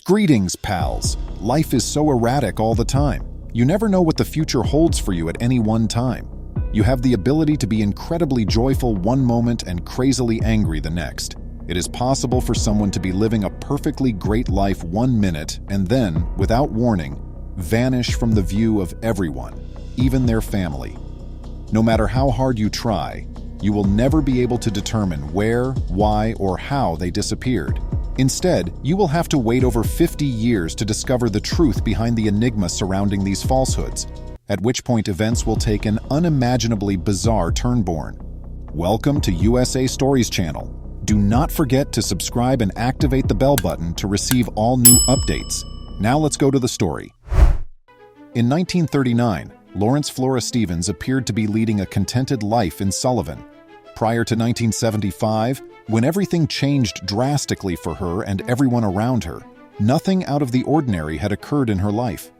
Greetings, pals. Life is so erratic all the time. You never know what the future holds for you at any one time. You have the ability to be incredibly joyful one moment and crazily angry the next. It is possible for someone to be living a perfectly great life 1 minute and then, without warning, vanish from the view of everyone, even their family. No matter how hard you try, you will never be able to determine where, why, or how they disappeared. Instead, you will have to wait over 50 years to discover the truth behind the enigma surrounding these falsehoods, at which point events will take an unimaginably bizarre turn. Welcome to USA Stories channel. Do not forget to subscribe and activate the bell button to receive all new updates. Now let's go to the story. In 1939, Lawrence Flora Stevens appeared to be leading a contented life in Sullivan. Prior to 1975, when everything changed drastically for her and everyone around her, nothing out of the ordinary had occurred in her life.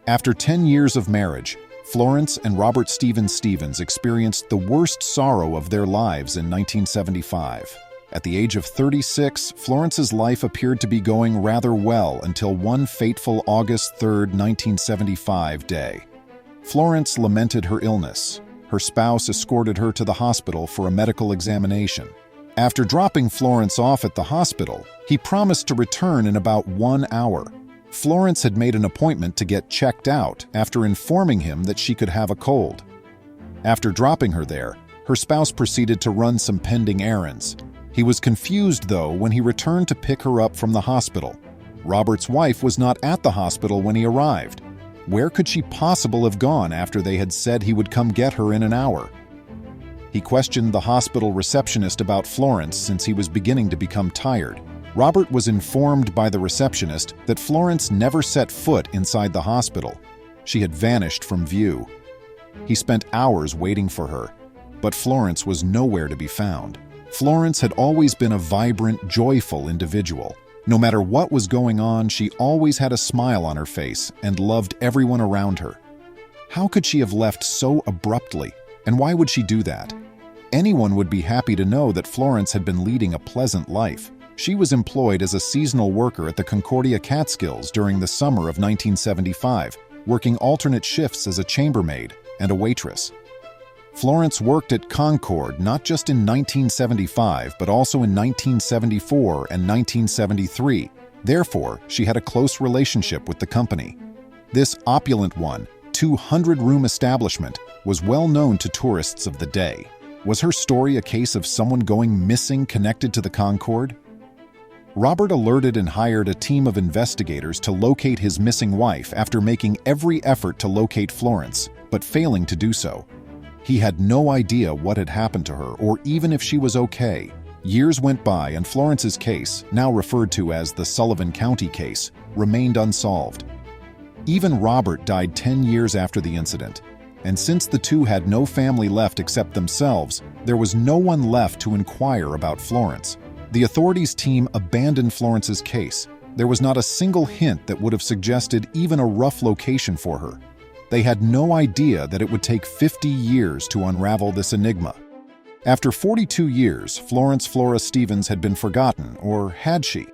After 10 years of marriage, Florence and Robert Stevens experienced the worst sorrow of their lives in 1975. At the age of 36, Florence's life appeared to be going rather well until one fateful August 3, 1975 day. Florence lamented her illness. Her spouse escorted her to the hospital for a medical examination. After dropping Florence off at the hospital, he promised to return in about 1 hour. Florence had made an appointment to get checked out after informing him that she could have a cold. After dropping her there, her spouse proceeded to run some pending errands. He was confused, though, when he returned to pick her up from the hospital. Robert's wife was not at the hospital when he arrived. Where could she possibly have gone after they had said he would come get her in an hour? He questioned the hospital receptionist about Florence since he was beginning to become tired. Robert was informed by the receptionist that Florence never set foot inside the hospital. She had vanished from view. He spent hours waiting for her, but Florence was nowhere to be found. Florence had always been a vibrant, joyful individual. No matter what was going on, she always had a smile on her face and loved everyone around her. How could she have left so abruptly, and why would she do that? Anyone would be happy to know that Florence had been leading a pleasant life. She was employed as a seasonal worker at the Concordia Catskills during the summer of 1975, working alternate shifts as a chambermaid and a waitress. Florence worked at Concord not just in 1975, but also in 1974 and 1973. Therefore, she had a close relationship with the company. This opulent 200-room establishment was well known to tourists of the day. Was her story a case of someone going missing connected to the Concord? Robert alerted and hired a team of investigators to locate his missing wife after making every effort to locate Florence, but failing to do so. He had no idea what had happened to her or even if she was okay. Years went by and Florence's case, now referred to as the Sullivan County case, remained unsolved. Even Robert died 10 years after the incident, and since the two had no family left except themselves, there was no one left to inquire about Florence. The authorities' team abandoned Florence's case. There was not a single hint that would have suggested even a rough location for her. They had no idea that it would take 50 years to unravel this enigma. After 42 years, Florence Flora Stevens had been forgotten, or had she?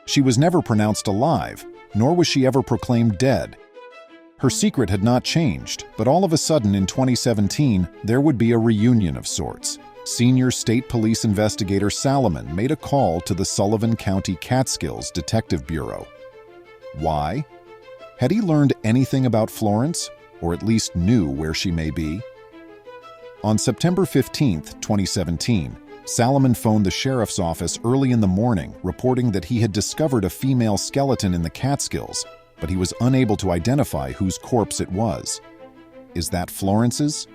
She was never pronounced alive, nor was she ever proclaimed dead. Her secret had not changed, but all of a sudden in 2017, there would be a reunion of sorts. Senior State Police Investigator Salomon made a call to the Sullivan County Catskills Detective Bureau. Why? Had he learned anything about Florence, or at least knew where she may be? On September 15, 2017, Salomon phoned the sheriff's office early in the morning, reporting that he had discovered a female skeleton in the Catskills, but he was unable to identify whose corpse it was. Is that Florence's?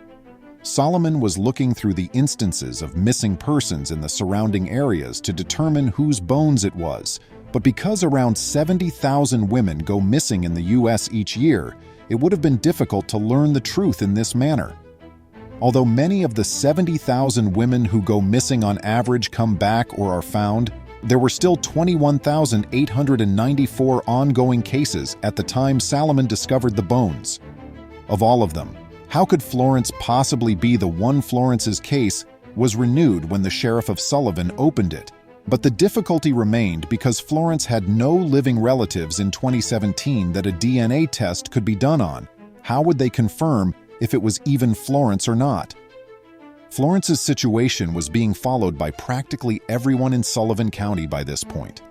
Salomon was looking through the instances of missing persons in the surrounding areas to determine whose bones it was, but because around 70,000 women go missing in the U.S. each year, it would have been difficult to learn the truth in this manner. Although many of the 70,000 women who go missing on average come back or are found, there were still 21,894 ongoing cases at the time Salomon discovered the bones. Of all of them, how could Florence possibly be the one? Florence's case was renewed when the sheriff of Sullivan opened it. But the difficulty remained because Florence had no living relatives in 2017 that a DNA test could be done on. How would they confirm if it was even Florence or not? Florence's situation was being followed by practically everyone in Sullivan County by this point.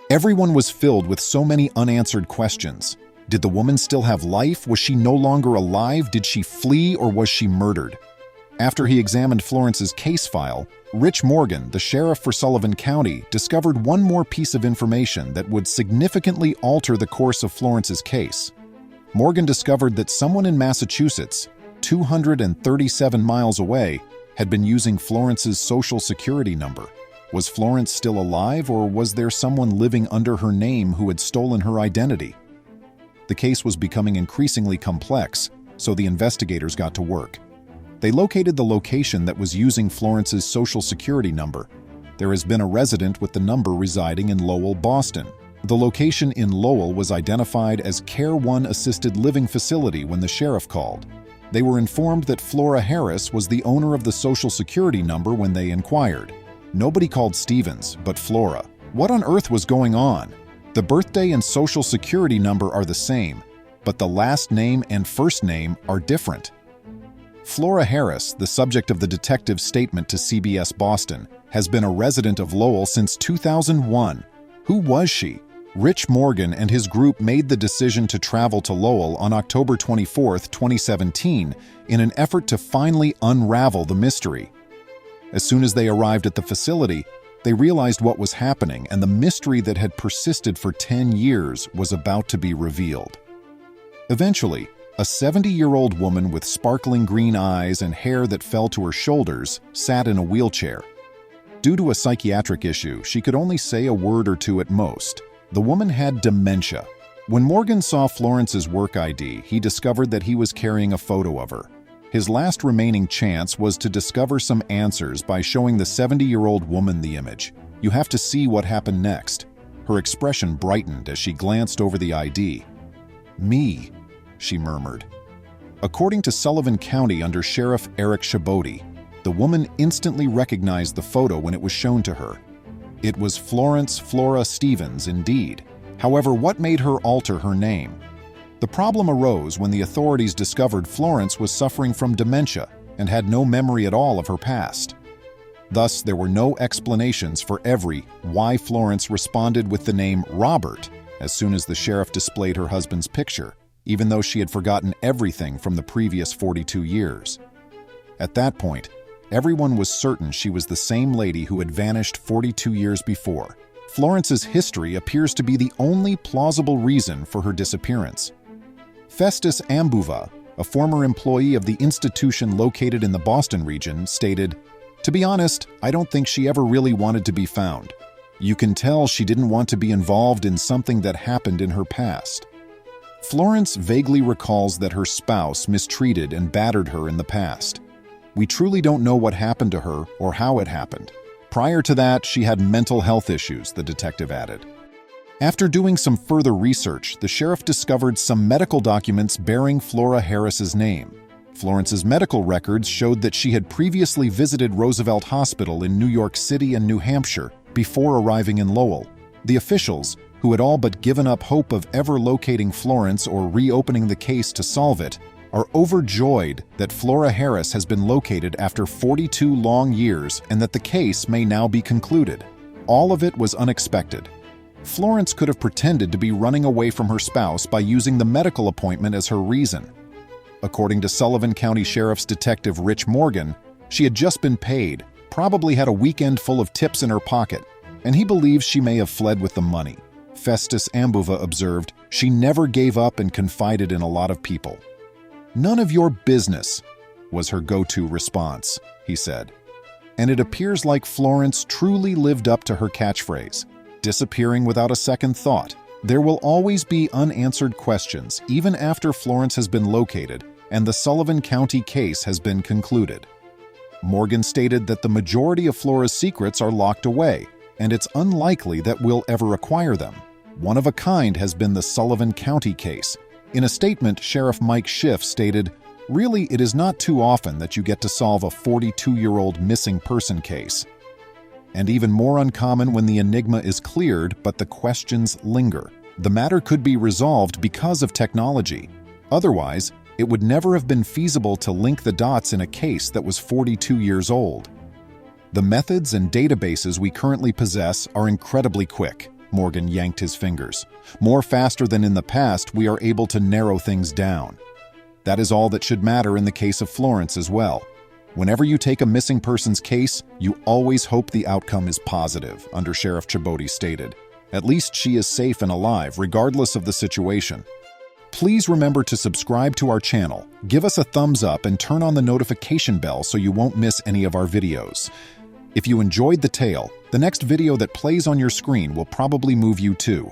Everyone was filled with so many unanswered questions. Did the woman still have life? Was she no longer alive? Did she flee, or was she murdered? After he examined Florence's case file, Rich Morgan, the sheriff for Sullivan County, discovered one more piece of information that would significantly alter the course of Florence's case. Morgan discovered that someone in Massachusetts, 237 miles away, had been using Florence's social security number. Was Florence still alive, or was there someone living under her name who had stolen her identity? The case was becoming increasingly complex, so the investigators got to work. They located the location that was using Florence's social security number. There has been a resident with the number residing in Lowell, Boston. The location in Lowell was identified as Care One Assisted Living Facility when the sheriff called. They were informed that Flora Harris was the owner of the social security number when they inquired. Nobody called Stevens, but Flora. What on earth was going on? The birthday and social security number are the same, but the last name and first name are different. Flora Harris, the subject of the detective's statement to CBS Boston, has been a resident of Lowell since 2001. Who was she? Rich Morgan and his group made the decision to travel to Lowell on October 24, 2017, in an effort to finally unravel the mystery. As soon as they arrived at the facility, they realized what was happening, and the mystery that had persisted for 10 years was about to be revealed. Eventually, a 70-year-old woman with sparkling green eyes and hair that fell to her shoulders sat in a wheelchair. Due to a psychiatric issue, she could only say a word or two at most. The woman had dementia. When Morgan saw Florence's work ID, he discovered that he was carrying a photo of her. His last remaining chance was to discover some answers by showing the 70-year-old woman the image. You have to see what happened next. Her expression brightened as she glanced over the ID. "Me," she murmured. According to Sullivan County under Sheriff Eric Chaboti, the woman instantly recognized the photo when it was shown to her. It was Florence Flora Stevens indeed. However, what made her alter her name? The problem arose when the authorities discovered Florence was suffering from dementia and had no memory at all of her past. Thus, there were no explanations for why Florence responded with the name Robert as soon as the sheriff displayed her husband's picture, even though she had forgotten everything from the previous 42 years. At that point, everyone was certain she was the same lady who had vanished 42 years before. Florence's history appears to be the only plausible reason for her disappearance. Festus Ambuva, a former employee of the institution located in the Boston region, stated, "To be honest, I don't think she ever really wanted to be found. You can tell she didn't want to be involved in something that happened in her past." Florence vaguely recalls that her spouse mistreated and battered her in the past. We truly don't know what happened to her or how it happened. Prior to that, she had mental health issues, the detective added. After doing some further research, the sheriff discovered some medical documents bearing Flora Harris's name. Florence's medical records showed that she had previously visited Roosevelt Hospital in New York City and New Hampshire before arriving in Lowell. The officials, who had all but given up hope of ever locating Florence or reopening the case to solve it, are overjoyed that Flora Harris has been located after 42 long years and that the case may now be concluded. All of it was unexpected. Florence could have pretended to be running away from her spouse by using the medical appointment as her reason. According to Sullivan County Sheriff's Detective Rich Morgan, she had just been paid, probably had a weekend full of tips in her pocket, and he believes she may have fled with the money. Festus Ambuva observed, "She never gave up and confided in a lot of people." "None of your business," was her go-to response, he said. And it appears like Florence truly lived up to her catchphrase, disappearing without a second thought. There will always be unanswered questions, even after Florence has been located and the Sullivan County case has been concluded. Morgan stated that the majority of Flora's secrets are locked away, and it's unlikely that we'll ever acquire them. One of a kind has been the Sullivan County case. In a statement, Sheriff Mike Schiff stated, "Really, it is not too often that you get to solve a 42-year-old missing person case." and even more uncommon when the enigma is cleared but the questions linger. The matter could be resolved because of technology. Otherwise, it would never have been feasible to link the dots in a case that was 42 years old. The methods and databases we currently possess are incredibly quick. Morgan yanked his fingers. More faster than in the past, we are able to narrow things down. That is all that should matter in the case of Florence as well. Whenever you take a missing persons case, you always hope the outcome is positive, Under Sheriff Chibodi stated. At least she is safe and alive, regardless of the situation. Please remember to subscribe to our channel, give us a thumbs up, and turn on the notification bell so you won't miss any of our videos. If you enjoyed the tale, the next video that plays on your screen will probably move you too.